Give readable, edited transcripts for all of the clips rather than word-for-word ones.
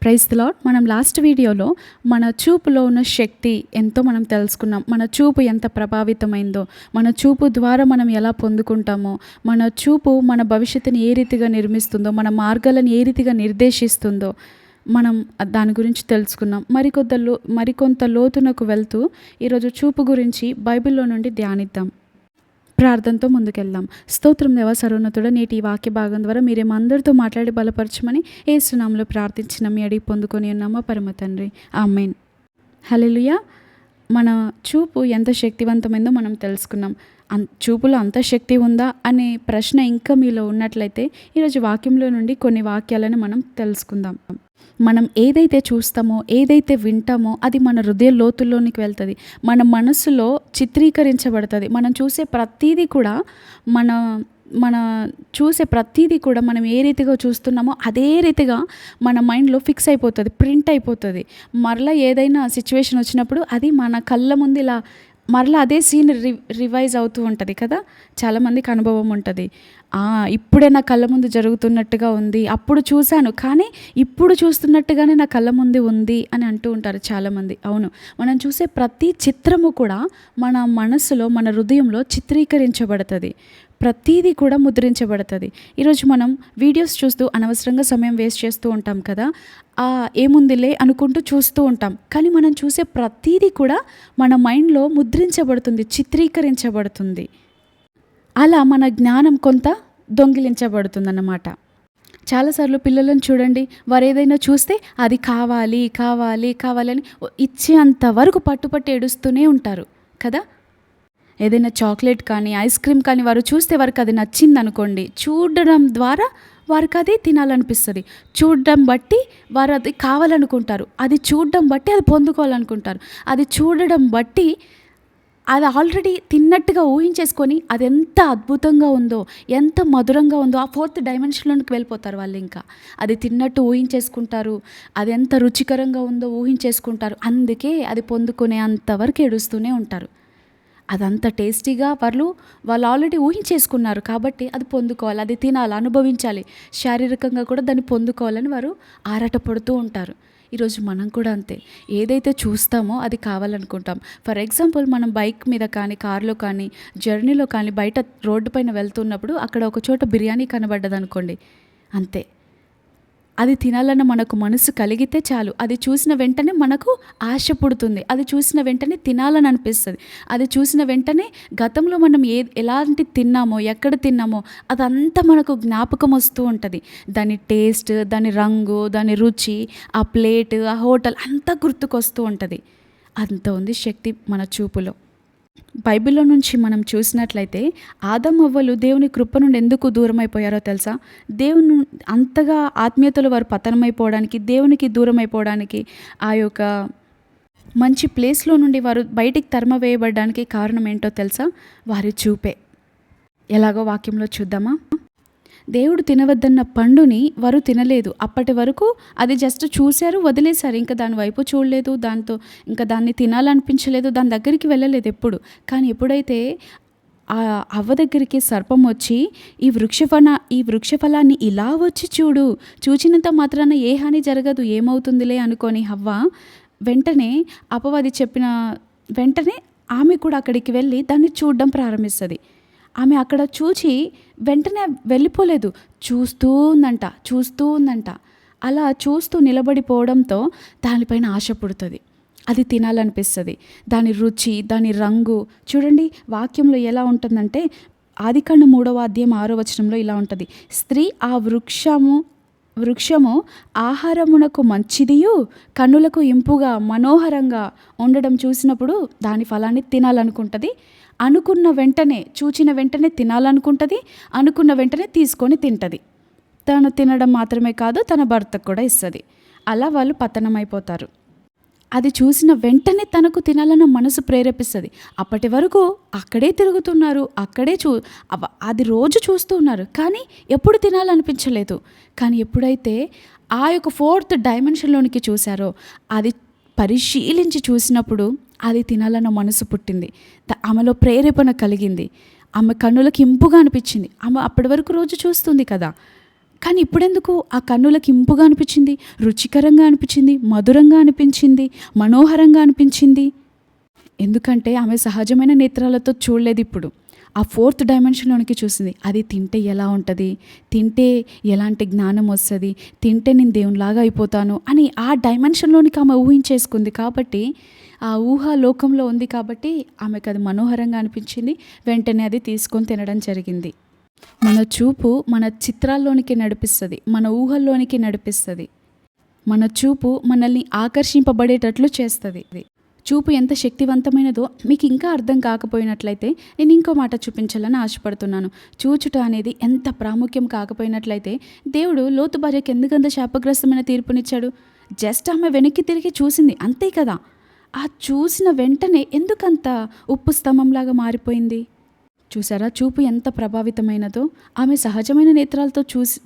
Praise the Lord. మనం last వీడియోలో మన చూపులో ఉన్న శక్తి ఎంతో మనం తెలుసుకున్నాం. మన చూపు ఎంత ప్రభావితమైందో, మన చూపు ద్వారా మనం ఎలా పొందుకుంటామో, మన చూపు మన భవిష్యత్తుని ఏ రీతిగా నిర్మిస్తుందో, మన మార్గాలను ఏ రీతిగా నిర్దేశిస్తుందో మనం దాని గురించి తెలుసుకున్నాం. మరికొంత లోతునకు వెళ్తూ ఈరోజు చూపు గురించి బైబిల్లో నుండి ధ్యానిద్దాం. ప్రార్థనతో ముందుకెళ్దాం. స్తోత్రం దేవా సర్వోన్నతుడ, నేటి ఈ వాక్య భాగం ద్వారా మీరేమో అందరితో మాట్లాడి బలపరచమని యేసు నామములో ప్రార్థించిన మీ అడిగి పొందుకొని ఉన్నామా పరమ తండ్రి, ఆమేన్. హల్లెలూయా. మన చూపు ఎంత శక్తివంతమైందో మనం తెలుసుకున్నాం. చూపులో అంత శక్తి ఉందా అనే ప్రశ్న ఇంకా మీలో ఉన్నట్లయితే ఈరోజు వాక్యంలో నుండి కొన్ని వాక్యాలను మనం తెలుసుకుందాం. మనం ఏదైతే చూస్తామో, ఏదైతే వింటామో అది మన హృదయ లోతుల్లోనికి వెళ్తుంది, మన మనసులో చిత్రీకరించబడుతుంది. మనం చూసే ప్రతీదీ కూడా మనం ఏ రీతిగా చూస్తున్నామో అదే రీతిగా మన మైండ్లో ఫిక్స్ అయిపోతుంది, ప్రింట్ అయిపోతుంది. మరలా ఏదైనా సిచ్యువేషన్ వచ్చినప్పుడు అది మన కళ్ళ ముందు ఇలా మరలా అదే సీన్ రివైజ్ అవుతూ ఉంటుంది కదా. చాలామందికి అనుభవం ఉంటుంది. ఇప్పుడే నా కళ్ళ ముందు జరుగుతున్నట్టుగా ఉంది, అప్పుడు చూశాను కానీ ఇప్పుడు చూస్తున్నట్టుగానే నా కళ్ళ ముందు ఉంది అని అంటూ ఉంటారు చాలామంది. అవును, మనం చూసే ప్రతి చిత్రము కూడా మన మనసులో, మన హృదయంలో చిత్రీకరించబడుతుంది. ప్రతీది కూడా ముద్రించబడుతుంది. ఈరోజు మనం వీడియోస్ చూస్తూ అనవసరంగా సమయం వేస్ట్ చేస్తూ ఉంటాం కదా. ఏముందిలే అనుకుంటూ చూస్తూ ఉంటాం, కానీ మనం చూసే ప్రతీది కూడా మన మైండ్లో ముద్రించబడుతుంది, చిత్రీకరించబడుతుంది. అలా మన జ్ఞానం కొంత దొంగిలించబడుతుందన్నమాట. చాలాసార్లు పిల్లలను చూడండి, వారు ఏదైనా చూస్తే అది కావాలి కావాలి కావాలని ఇచ్చేంత వరకు పట్టుపట్టి ఏడుస్తూనే ఉంటారు కదా. ఏదైనా చాక్లెట్ కానీ ఐస్ క్రీమ్ కానీ వారు చూస్తే వారికి అది నచ్చింది అనుకోండి, చూడడం ద్వారా వారికి అది తినాలనిపిస్తుంది. చూడడం బట్టి వారు అది కావాలనుకుంటారు, అది చూడడం బట్టి అది పొందుకోవాలనుకుంటారు, అది చూడడం బట్టి అది ఆల్రెడీ తిన్నట్టుగా ఊహించేసుకొని అది ఎంత అద్భుతంగా ఉందో, ఎంత మధురంగా ఉందో ఆ 4th డైమెన్షన్లోకి వెళ్ళిపోతారు వాళ్ళు. ఇంకా అది తిన్నట్టు ఊహించేసుకుంటారు, అది ఎంత రుచికరంగా ఉందో ఊహించేసుకుంటారు. అందుకే అది పొందుకునే అంతవరకు ఏడుస్తూనే ఉంటారు. అదంత టేస్టీగా వాళ్ళు ఆల్రెడీ ఊహించేసుకున్నారు కాబట్టి అది పొందుకోవాలి, అది తినాలి, అనుభవించాలి, శారీరకంగా కూడా దాన్ని పొందుకోవాలని వారు ఆరాటపడుతూ ఉంటారు. ఈరోజు మనం కూడా అంతే, ఏదైతే చూస్తామో అది కావాలనుకుంటాం. ఫర్ ఎగ్జాంపుల్, మనం బైక్ మీద కానీ, కార్లో కానీ, జర్నీలో కానీ, బయట రోడ్డు పైన వెళ్తున్నప్పుడు అక్కడ ఒక చోట బిర్యానీ కనబడ్డదనుకోండి, అంతే, అది తినాలన్న మనకు మనసు కలిగితే చాలు, అది చూసిన వెంటనే మనకు ఆశ పుడుతుంది, అది చూసిన వెంటనే తినాలని అనిపిస్తుంది. అది చూసిన వెంటనే గతంలో మనం ఎలాంటి తిన్నామో, ఎక్కడ తిన్నామో అదంతా మనకు జ్ఞాపకం వస్తూ ఉంటుంది. దాని టేస్ట్, దాని రంగు, దాని రుచి, ఆ ప్లేట్, ఆ హోటల్ అంతా గుర్తుకొస్తూ ఉంటుంది. అంత ఉంది శక్తి మన చూపులో. బైబిల్లో నుంచి మనం చూసినట్లయితే ఆదాము అవ్వలు దేవుని కృప నుండి ఎందుకు దూరం అయిపోయారో తెలుసా? దేవుని అంతగా ఆత్మీయతలో వారు పతనమైపోవడానికి, దేవునికి దూరం అయిపోవడానికి, ఆ యొక్క మంచి ప్లేస్లో నుండి వారు బయటికి తరమవేయబడడానికి కారణం ఏంటో తెలుసా? వారి చూపే. ఎలాగో వాక్యంలో చూద్దామా? దేవుడు తినవద్దన్న పండుని వారు తినలేదు. అప్పటి వరకు అది జస్ట్ చూశారు, వదిలేశారు. ఇంకా దాని వైపు చూడలేదు, ఇంకా దాన్ని తినాలనిపించలేదు, దాని దగ్గరికి వెళ్ళలేదు ఎప్పుడు. కానీ ఎప్పుడైతే ఆ అవ్వ దగ్గరికి సర్పం వచ్చి ఈ వృక్షఫలాన్ని ఇలా వచ్చి చూచినంత మాత్రాన ఏ హాని జరగదు, ఏమవుతుందిలే అనుకొని హవ్వ వెంటనే అపవాది చెప్పిన వెంటనే ఆమె కూడా అక్కడికి వెళ్ళి దాన్ని చూడడం ప్రారంభిస్తుంది. ఆమె అక్కడ చూచి వెంటనే వెళ్ళిపోలేదు, చూస్తూ ఉందంట. అలా చూస్తూ నిలబడిపోవడంతో దానిపైన ఆశ పుడుతుంది, అది తినాలనిపిస్తుంది. దాని రుచి, దాని రంగు చూడండి. వాక్యంలో ఎలా ఉంటుందంటే ఆదికాండం 3వ అధ్యాయం 6వ వచనంలో ఇలా ఉంటుంది: స్త్రీ ఆ వృక్షము ఆహారమునకు మంచిదియు కన్నులకు ఇంపుగా మనోహరంగా ఉండడం చూసినప్పుడు దాని ఫలాన్ని తినాలనుకుంటుంది. చూచిన వెంటనే తినాలనుకుంటుంది, అనుకున్న వెంటనే తీసుకొని తింటుంది. తను తినడం మాత్రమే కాదు, తన భర్తకు కూడా ఇస్తుంది. అలా వాళ్ళు పతనమైపోతారు. అది చూసిన వెంటనే తనకు తినాలన్న మనసు ప్రేరేపిస్తుంది. అప్పటి వరకు అక్కడే తిరుగుతున్నారు, అది రోజు చూస్తూ ఉన్నారు, కానీ ఎప్పుడు తినాలనిపించలేదు. కానీ ఎప్పుడైతే ఆ యొక్క 4th డైమెన్షన్లోనికి చూశారో, అది పరిశీలించి చూసినప్పుడు అది తినాలన్న మనసు పుట్టింది. ఆమెలో ప్రేరేపణ కలిగింది. ఆమె కన్నులకు ఇంపుగా అనిపించింది. ఆమె అప్పటి వరకు రోజు చూస్తుంది కదా, కానీ ఇప్పుడెందుకు ఆ కన్నులకి ఇంపుగా అనిపించింది, రుచికరంగా అనిపించింది, మధురంగా అనిపించింది, మనోహరంగా అనిపించింది? ఎందుకంటే ఆమె సహజమైన నేత్రాలతో చూడలేదు ఇప్పుడు. ఆ ఫోర్త్ డైమెన్షన్‌లోనికి చూసింది. అది తింటే ఎలా ఉంటది? తింటే ఎలాంటి జ్ఞానం వస్తది? తింటే నేను దేవునిలాగా అయిపోతాను అని ఆ డైమెన్షన్‌లోనికి ఆమె ఊహించేసుకుంది. కాబట్టి ఆ ఊహా లోకంలో ఉంది కాబట్టి ఆమెకది మనోహరంగా అనిపించింది. వెంటనే అది తీసుకొని తినడం జరిగింది. మన చూపు మన చిత్రాల్లోనికి నడిపిస్తది. మన ఊహల్లోనికి నడిపిస్తది. మన చూపు మనల్ని ఆకర్షింపబడేటట్లు చేస్తది. చూపు ఎంత శక్తివంతమైనదో మీకు ఇంకా అర్థం కాకపోయినట్లయితే నేను ఇంకో మాట చూపించాలని ఆశపడుతున్నాను. చూచుట అనేది ఎంత ప్రాముఖ్యం కాకపోయినట్లయితే దేవుడు లోతు భార్యకి ఎందుకంత శాపగ్రస్తమైన తీర్పునిచ్చాడు? జస్ట్ ఆమె వెనక్కి తిరిగి చూసింది అంతే కదా. ఆ చూసిన వెంటనే ఎందుకంత ఉప్పు స్తంభంలాగా మారిపోయింది? చూసారా చూపు ఎంత ప్రభావితమైనదో? ఆమె సహజమైన నేత్రాలతో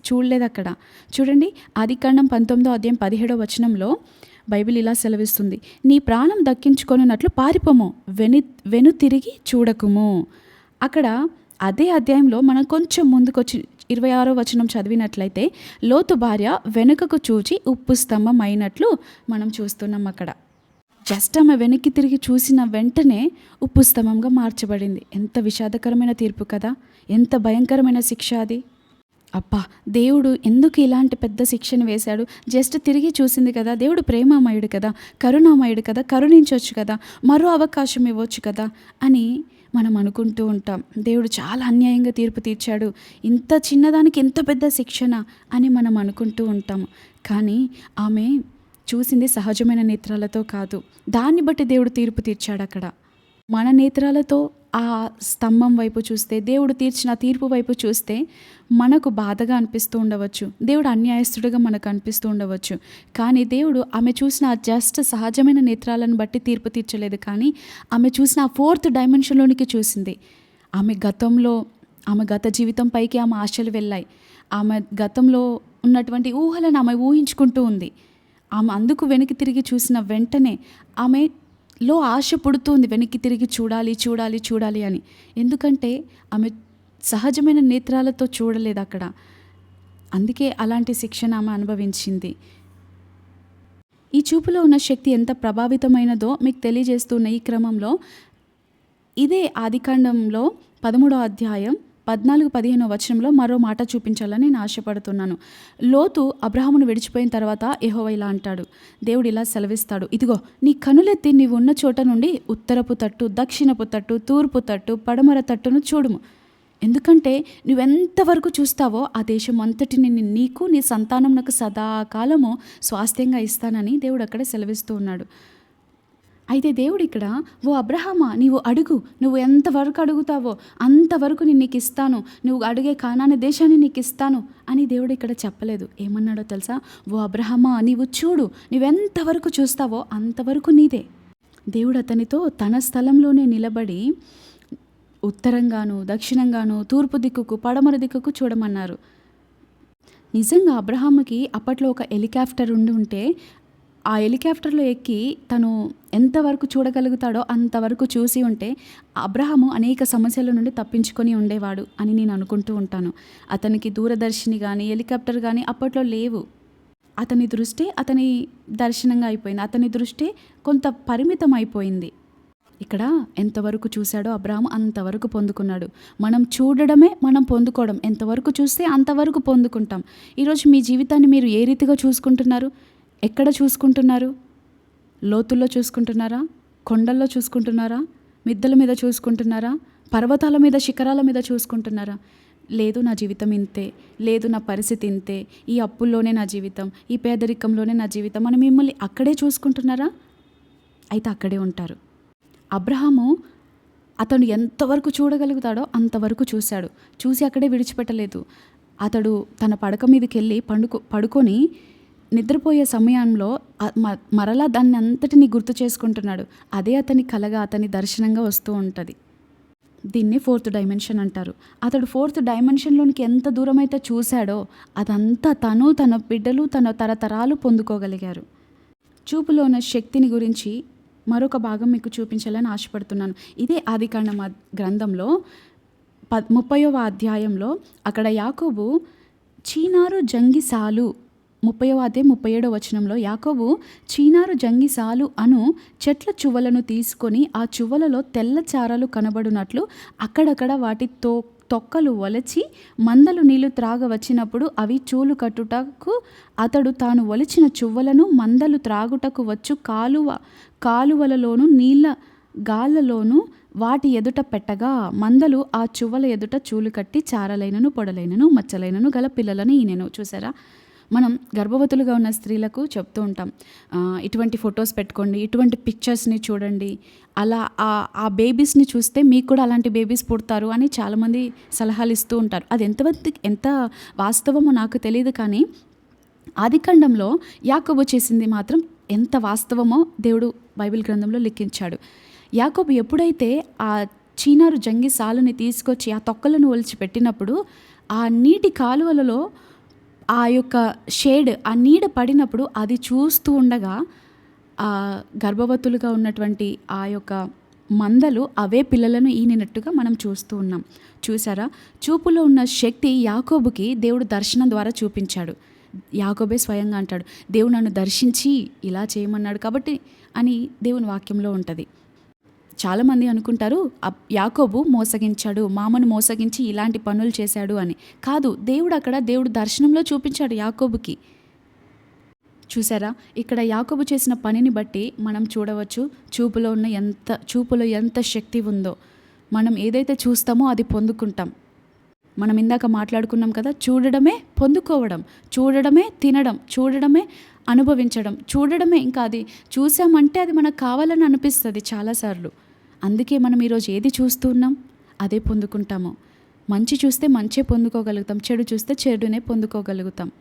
చూడలేదక్కడ. చూడండి, ఆదికాండం 19వ అధ్యాయం 17వ వచనంలో బైబిల్ ఇలా సెలవిస్తుంది. నీ ప్రాణం దక్కించుకొనున్నట్లు పారిపోము, వెనుతిరిగి చూడకుము. అక్కడ అదే అధ్యాయంలో మనం కొంచెం ముందుకొచ్చి 26వ వచనం చదివినట్లయితే లోతు భార్య వెనుకకు చూచి ఉప్పు స్తంభం అయినట్లు మనం చూస్తున్నాం అక్కడ. జస్ట్ ఆమె వెనక్కి తిరిగి చూసిన వెంటనే ఉప్పు స్తంభంగా మార్చబడింది. ఎంత విషాదకరమైన తీర్పు కదా! ఎంత భయంకరమైన శిక్ష అది! అబ్బా! దేవుడు ఎందుకు ఇలాంటి పెద్ద శిక్షను వేశాడు? జస్ట్ తిరిగి చూసింది కదా! దేవుడు ప్రేమామయుడు కదా, కరుణామయుడు కదా, కరుణించొచ్చు కదా, మరో అవకాశం ఇవ్వచ్చు కదా అని మనం అనుకుంటూ ఉంటాం. దేవుడు చాలా అన్యాయంగా తీర్పు తీర్చాడు, ఇంత చిన్నదానికి ఇంత పెద్ద శిక్షణ అని మనం అనుకుంటూ ఉంటాము. కానీ ఆమె చూసింది సహజమైన నేత్రాలతో కాదు. దాన్ని బట్టి దేవుడు తీర్పు తీర్చాడు అక్కడ. మన నేత్రాలతో ఆ స్తంభం వైపు చూస్తే, దేవుడు తీర్చిన తీర్పు వైపు చూస్తే మనకు బాధగా అనిపిస్తూ ఉండవచ్చు. దేవుడు అన్యాయస్తుడిగా మనకు అనిపిస్తూ ఉండవచ్చు. కానీ దేవుడు ఆమె చూసిన జస్ట్ సహజమైన నేత్రాలను బట్టి తీర్పు తీర్చలేదు. కానీ ఆమె చూసిన ఆ ఫోర్త్ డైమెన్షన్లోనికి చూసింది. ఆమె గత జీవితం పైకి ఆమె ఆశలు వెళ్ళాయి. ఆమె గతంలో ఉన్నటువంటి ఊహలను ఆమె ఊహించుకుంటూ ఉంది. ఆమె అందుకు వెనక్కి తిరిగి చూసిన వెంటనే ఆమెలో ఆశ పుడుతుంది, వెనక్కి తిరిగి చూడాలి అని. ఎందుకంటే ఆమె సహజమైన నేత్రాలతో చూడలేదు అక్కడ. అందుకే అలాంటి శిక్షణ ఆమె అనుభవించింది. ఈ చూపులో ఉన్న శక్తి ఎంత ప్రభావితమైనదో మీకు తెలియజేస్తున్న ఈ క్రమంలో ఇదే ఆదికాండంలో 13వ అధ్యాయం 14-15 వచనంలో మరో మాట చూపించాలని నేను ఆశపడుతున్నాను. లోతు అబ్రహామును విడిచిపోయిన తర్వాత యెహోవా ఇలా అంటాడు. దేవుడు ఇలా సెలవిస్తాడు, ఇదిగో నీ కనులెత్తి నీవు ఉన్న చోట నుండి ఉత్తరపు తట్టు, దక్షిణపు తట్టు, తూర్పు తట్టు, పడమర తట్టును చూడుము. ఎందుకంటే నువ్వెంతవరకు చూస్తావో ఆ దేశం అంతటిని నీకు నీ సంతానమునకు సదాకాలము స్వాస్థ్యంగా ఇస్తానని దేవుడు అక్కడ సెలవిస్తూ ఉన్నాడు. అయితే దేవుడు ఇక్కడ, ఓ అబ్రహామా నీవు అడుగు, నువ్వు ఎంతవరకు అడుగుతావో అంతవరకు నేను నీకు ఇస్తాను, నువ్వు అడిగే కానాని దేశాన్ని నీకు ఇస్తాను అని దేవుడు ఇక్కడ చెప్పలేదు. ఏమన్నాడో తెలుసా? ఓ అబ్రహామా నీవు చూడు, నువ్వెంతవరకు చూస్తావో అంతవరకు నీదే. దేవుడు అతనితో తన స్థలంలోనే నిలబడి ఉత్తరంగాను, దక్షిణంగాను, తూర్పు దిక్కుకు, పడమర దిక్కుకు చూడమన్నారు. నిజంగా అబ్రహాముకి అప్పట్లో ఒక హెలికాప్టర్ ఉంటే ఆ హెలికాప్టర్లో ఎక్కి తను ఎంతవరకు చూడగలుగుతాడో అంతవరకు చూసి ఉంటే అబ్రహాము అనేక సమస్యల నుండి తప్పించుకొని ఉండేవాడు అని నేను అనుకుంటూ ఉంటాను. అతనికి దూరదర్శిని కానీ హెలికాప్టర్ కానీ అప్పట్లో లేవు. అతని దృష్టి అతని దర్శనంగా అయిపోయింది. అతని దృష్టి కొంత పరిమితం అయిపోయింది. ఇక్కడ ఎంతవరకు చూశాడో అబ్రహాము అంతవరకు పొందుకున్నాడు. మనం చూడడమే మనం పొందుకోవడం. ఎంతవరకు చూస్తే అంతవరకు పొందుకుంటాం. ఈరోజు మీ జీవితాన్ని మీరు ఏ రీతిగా చూసుకుంటున్నారు? ఎక్కడ చూసుకుంటున్నారు? లోతుల్లో చూసుకుంటున్నారా? కొండల్లో చూసుకుంటున్నారా? మిద్దెల మీద చూసుకుంటున్నారా? పర్వతాల మీద, శిఖరాల మీద చూసుకుంటున్నారా? లేదు నా జీవితం ఇంతే, లేదు నా పరిస్థితి ఇంతే, ఈ అప్పుల్లోనే నా జీవితం, ఈ పేదరికంలోనే నా జీవితం అని మిమ్మల్ని అక్కడే చూసుకుంటున్నారా? అయితే అక్కడే ఉంటారు. అబ్రహాము అతను ఎంతవరకు చూడగలుగుతాడో అంతవరకు చూశాడు. చూసి అక్కడే విడిచిపెట్టలేదు. అతడు తన పడక మీదకి వెళ్ళి పడుకొని నిద్రపోయే సమయంలో మరలా దాన్ని అంతటిని గుర్తు చేసుకుంటున్నాడు. అదే అతని కలగా, అతని దర్శనంగా వస్తూ ఉంటుంది. దీన్ని ఫోర్త్ డైమెన్షన్ అంటారు. అతడు ఫోర్త్ డైమెన్షన్లోనికి ఎంత దూరం అయితే చూశాడో అదంతా తను, తన బిడ్డలు, తన తరతరాలు పొందుకోగలిగారు. చూపులో ఉన్న శక్తిని గురించి మరొక భాగం మీకు చూపించాలని ఆశపడుతున్నాను. ఇదే ఆదికాండం గ్రంథంలో 30వ అధ్యాయంలో అక్కడ యాకోబు చీనారు జంగిసాలు 30వ అధ్యాయం 37వ వచనంలో యాకోబు చీనారు జంగిసాలు అను చెట్ల చువ్వలను తీసుకొని ఆ చువ్వలలో తెల్ల చారలు కనబడునట్లు అక్కడక్కడ వాటి తొక్కలు ఒలచి మందలు నీళ్లు త్రాగ వచ్చినప్పుడు అవి చూలు కట్టుటకు అతడు తాను ఒలిచిన చువ్వలను మందలు త్రాగుటకు వచ్చు కాలువలలోను నీళ్ళ గాళ్ళలోను వాటి ఎదుట పెట్టగా మందలు ఆ చువ్వల ఎదుట చూలు కట్టి చారలైనను పొడలైనను మచ్చలైనను గల పిల్లలను ఈనెను. చూసారా, మనం గర్భవతులుగా ఉన్న స్త్రీలకు చెప్తూ ఉంటాం, ఇటువంటి ఫొటోస్ పెట్టుకోండి, ఇటువంటి పిక్చర్స్ని చూడండి, అలా ఆ బేబీస్ని చూస్తే మీకు కూడా అలాంటి బేబీస్ పుడతారు అని చాలామంది సలహాలు ఇస్తూ ఉంటారు. అది ఎంత వాస్తవమో నాకు తెలియదు, కానీ ఆదికాండంలో యాకోబు చేసింది మాత్రం ఎంత వాస్తవమో దేవుడు బైబిల్ గ్రంథంలో లిఖించాడు. యాకోబు ఎప్పుడైతే ఆ చీనారు జంగి సాలుని తీసుకొచ్చి ఆ తొక్కలను ఒలిచి పెట్టినప్పుడు ఆ నీటి కాలువలలో ఆ యొక్క షేడ్, ఆ నీడ పడినప్పుడు అది చూస్తూ ఉండగా ఆ గర్భవతులుగా ఉన్నటువంటి ఆ యొక్క మందలు అవే పిల్లలను ఈనినట్టుగా మనం చూస్తూ ఉన్నాం. చూసారా, చూపులో ఉన్న శక్తి యాకోబుకి దేవుడు దర్శనం ద్వారా చూపించాడు. యాకోబే స్వయంగా అంటాడు, దేవుడు నన్ను దర్శించి ఇలా చేయమన్నాడు కాబట్టి అని దేవుని వాక్యంలో ఉంటుంది. చాలామంది అనుకుంటారు యాకోబు మోసగించాడు, మామను మోసగించి ఇలాంటి పనులు చేశాడు అని. కాదు, దేవుడు దర్శనంలో చూపించాడు యాకోబుకి. చూసారా, ఇక్కడ యాకోబు చేసిన పనిని బట్టి మనం చూడవచ్చు చూపులో ఎంత శక్తి ఉందో. మనం ఏదైతే చూస్తామో అది పొందుకుంటాం. మనం ఇందాక మాట్లాడుకున్నాం కదా, చూడడమే పొందుకోవడం, చూడడమే తినడం, చూడడమే అనుభవించడం, చూడడమే ఇంకా అది చూసామంటే అది మనకు కావాలని అనిపిస్తుంది చాలాసార్లు. అందుకే మనం ఈరోజు ఏది చూస్తున్నాం అదే పొందుకుంటాము. మంచి చూస్తే మంచే పొందుకోగలుగుతాం, చెడు చూస్తే చెడునే పొందుకోగలుగుతాం.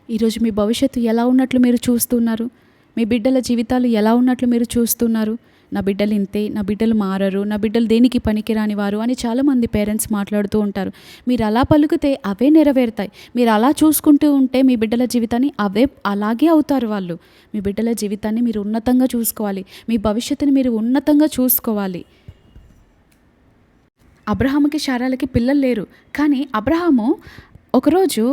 ఈరోజు మీ భవిష్యత్తు ఎలా ఉన్నట్లు మీరు చూస్తున్నారు? మీ బిడ్డల జీవితాలు ఎలా ఉన్నట్లు మీరు చూస్తున్నారు? నా బిడ్డలు ఇంతే, నా బిడ్డలు మారరు, నా బిడ్డలు దేనికి పనికిరాని వారు అని చాలామంది పేరెంట్స్ మాట్లాడుతూ ఉంటారు. మీరు అలా పలుకుతే అవే నెరవేరుతాయి. మీరు అలా చూసుకుంటూ ఉంటే మీ బిడ్డల జీవితాన్ని అలాగే అవుతారు వాళ్ళు. మీ బిడ్డల జీవితాన్ని మీరు ఉన్నతంగా చూసుకోవాలి, మీ భవిష్యత్తుని మీరు ఉన్నతంగా చూసుకోవాలి. అబ్రహాముకి శారాలకి పిల్లలు లేరు, కానీ అబ్రహాము ఒకరోజు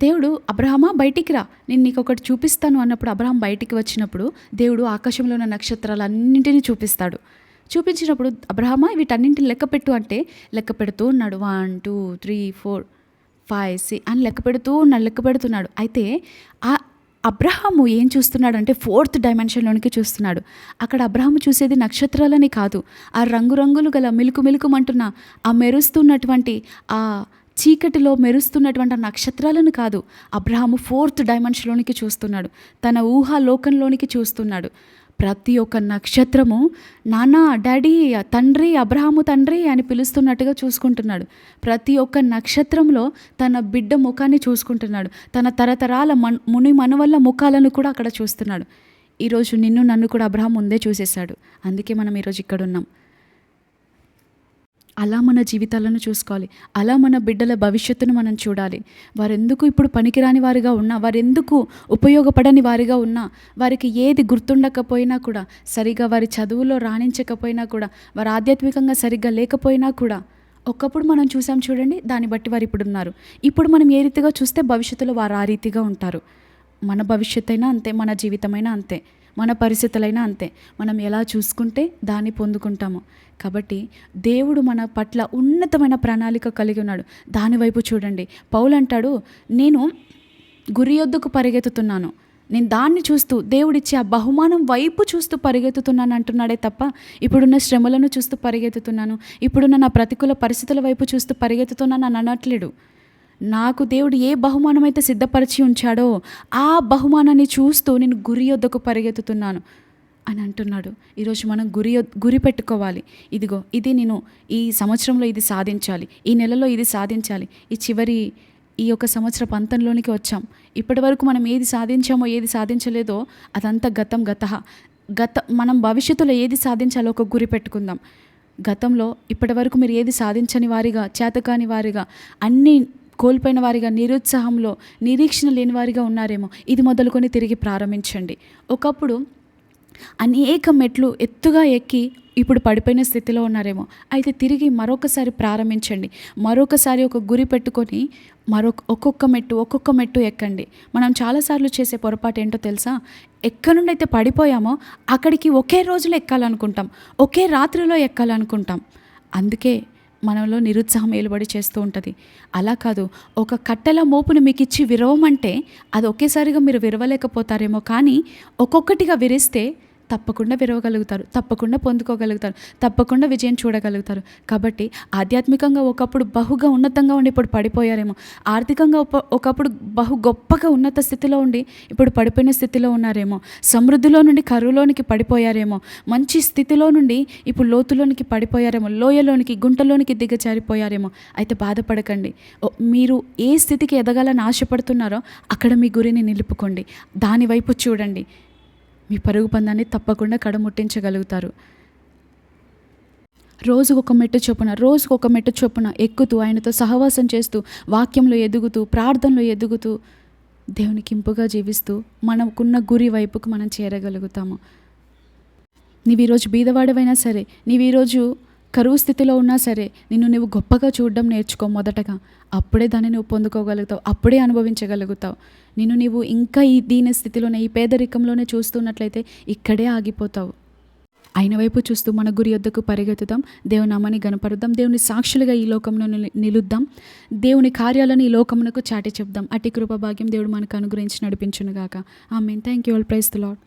దేవుడు, అబ్రహామా బయటికి రా, నేను నీకు ఒకటి చూపిస్తాను అన్నప్పుడు అబ్రహాం బయటికి వచ్చినప్పుడు దేవుడు ఆకాశంలో ఉన్న నక్షత్రాలన్నింటినీ చూపించినప్పుడు అబ్రహామా వీటన్నింటిని లెక్కపెట్టు అంటే లెక్క పెడుతూ ఉన్నాడు. 1 2 3 4 5 6 అని లెక్క పెడుతున్నాడు. అయితే ఆ అబ్రహాము ఏం చూస్తున్నాడు అంటే 4th డైమెన్షన్లోనికి చూస్తున్నాడు. అక్కడ అబ్రహాము చూసేది నక్షత్రాలని కాదు, ఆ రంగురంగులు గల మిలుకుమంటున్న ఆ మెరుస్తున్నటువంటి ఆ చీకటిలో మెరుస్తున్నటువంటి నక్షత్రాలను కాదు, అబ్రహాము 4th డైమెన్షన్లోనికి చూస్తున్నాడు, తన ఊహాలోకంలోనికి చూస్తున్నాడు. ప్రతి ఒక్క నక్షత్రము నాన్న, డాడీ, తండ్రి, అబ్రహాము తండ్రి అని పిలుస్తున్నట్టుగా చూసుకుంటున్నాడు. ప్రతి ఒక్క నక్షత్రంలో తన బిడ్డ ముఖాన్ని చూసుకుంటున్నాడు, తన తరతరాల ముని మనవళ్ళ ముఖాలను కూడా అక్కడ చూస్తున్నాడు. ఈరోజు నిన్ను నన్ను కూడా అబ్రహాం ముందే చూసేశాడు. అందుకే మనం ఈరోజు ఇక్కడ ఉన్నాం. అలా మన జీవితాలను చూసుకోవాలి, అలా మన బిడ్డల భవిష్యత్తును మనం చూడాలి. వారెందుకు ఇప్పుడు పనికిరాని వారిగా ఉన్నా, వారెందుకు ఉపయోగపడని వారిగా ఉన్నా, వారికి ఏది గుర్తుండకపోయినా కూడా, సరిగా వారి చదువులో రాణించకపోయినా కూడా, వారు ఆధ్యాత్మికంగా సరిగ్గా లేకపోయినా కూడా, ఒకప్పుడు మనం చూసాం చూడండి, దాన్ని బట్టి వారు ఇప్పుడు ఉన్నారు. ఇప్పుడు మనం ఏ రీతిగా చూస్తే భవిష్యత్తులో వారు ఆ రీతిగా ఉంటారు. మన భవిష్యత్తు అయినా అంతే, మన జీవితమైనా అంతే, మన పరిస్థితులైనా అంతే. మనం ఎలా చూసుకుంటే దాన్ని పొందుకుంటాము. కాబట్టి దేవుడు మన పట్ల ఉన్నతమైన ప్రణాళిక కలిగి ఉన్నాడు. దానివైపు చూడండి. పౌలు అంటాడు, నేను గురి యొద్దకు పరిగెత్తుతున్నాను, నేను దాన్ని చూస్తూ దేవుడిచ్చే ఆ బహుమానం వైపు చూస్తూ పరిగెత్తుతున్నాను అంటున్నాడే తప్ప ఇప్పుడున్న శ్రమలను చూస్తూ పరిగెత్తుతున్నాను, ఇప్పుడున్న నా ప్రతికూల పరిస్థితుల వైపు చూస్తూ పరిగెత్తుతున్నాను అని అనట్లేడు. నాకు దేవుడు ఏ బహుమానం అయితే సిద్ధపరిచి ఉంచాడో ఆ బహుమానాన్ని చూస్తూ నేను గురి యొద్దకు పరిగెత్తుతున్నాను అని అంటున్నాడు. ఈరోజు మనం గురి పెట్టుకోవాలి. ఇదిగో, ఇది నేను ఈ సంవత్సరంలో ఇది సాధించాలి, ఈ నెలలో ఇది సాధించాలి. ఈ యొక్క సంవత్సరపు అంతంలోనికి వచ్చాం. ఇప్పటి వరకు మనం ఏది సాధించామో ఏది సాధించలేదో అదంతా మనం భవిష్యత్తులో ఏది సాధించాలో ఒక గురి పెట్టుకుందాం. గతంలో ఇప్పటి వరకు మీరు ఏది సాధించని వారిగా, చేతకాని వారిగా, అన్నీ కోల్పోయిన వారిగా, నిరుత్సాహంలో, నిరీక్షణ లేని వారిగా ఉన్నారేమో, ఇది మొదలుకొని తిరిగి ప్రారంభించండి. ఒకప్పుడు అనేక మెట్లు ఎత్తుగా ఎక్కి ఇప్పుడు పడిపోయిన స్థితిలో ఉన్నారేమో. అయితే తిరిగి మరొకసారి ప్రారంభించండి. మరొకసారి ఒక గురి పెట్టుకొని ఒక్కొక్క మెట్టు ఎక్కండి. మనం చాలాసార్లు చేసే పొరపాటు ఏంటో తెలుసా? ఎక్కడి నుండైతే పడిపోయామో అక్కడికి ఒకే రోజులో ఎక్కాలనుకుంటాం. ఒకే రాత్రిలో ఎక్కాలనుకుంటాం. అందుకే మనలో నిరుత్సాహం ఏలుబడి చేస్తూ ఉంటుంది. అలా కాదు, ఒక కట్టెల మోపును మీకిచ్చి విరవమంటే అది ఒకేసారిగా మీరు విరవలేకపోతారేమో, కానీ ఒక్కొక్కటిగా విరిస్తే తప్పకుండా విరవగలుగుతారు, తప్పకుండా పొందుకోగలుగుతారు, తప్పకుండా విజయం చూడగలుగుతారు. కాబట్టి ఆధ్యాత్మికంగా ఒకప్పుడు బహుగా ఉన్నతంగా ఉండి ఇప్పుడు పడిపోయారేమో, ఆర్థికంగా ఒకప్పుడు బహు గొప్పగా ఉన్నత స్థితిలో ఉండి ఇప్పుడు పడిపోయిన స్థితిలో ఉన్నారేమో, సమృద్ధిలో నుండి కరువులోనికి పడిపోయారేమో, మంచి స్థితిలో నుండి ఇప్పుడు లోతులోనికి పడిపోయారేమో, లోయలోనికి గుంటలోనికి దిగజారిపోయారేమో. అయితే బాధపడకండి. మీరు ఏ స్థితికి ఎదగాలని ఆశపడుతున్నారో అక్కడ మీ గురిని నిలుపుకోండి. దానివైపు చూడండి. మీ పరుగు పందాన్ని తప్పకుండా కడముట్టించగలుగుతారు. రోజుకొక మెట్టు చొప్పున ఎక్కుతూ, ఆయనతో సహవాసం చేస్తూ, వాక్యంలో ఎదుగుతూ, ప్రార్థనలో ఎదుగుతూ, దేవునికి ఇంపుగా జీవిస్తూ మనకున్న గురి వైపుకు మనం చేరగలుగుతాము. నీవు ఈరోజు బీదవాడవైనా సరే, నీవు ఈరోజు కరువు స్థితిలో ఉన్నా సరే, నువ్వు గొప్పగా చూడడం నేర్చుకో మొదటగా. అప్పుడే దాన్ని నువ్వు పొందుకోగలుగుతావు, అప్పుడే అనుభవించగలుగుతావు. నీవు ఇంకా ఈ దీన స్థితిలోనే, ఈ పేదరికంలోనే చూస్తున్నట్లయితే ఇక్కడే ఆగిపోతావు. ఆయన వైపు చూస్తూ మన గురి యొద్దకు పరిగెత్తుదాం. దేవుని నామాన్ని గణపరుద్దాం. దేవుని సాక్షులుగా ఈ లోకంలో నిలుద్దాం. దేవుని కార్యాలను ఈ లోకమునకు చాటి చెప్దాం. అట్టి కృప భాగ్యం దేవుడు మనకు అనుగ్రహించి నడిపించునుగాక. Amen. Thank you all. Praise the lord.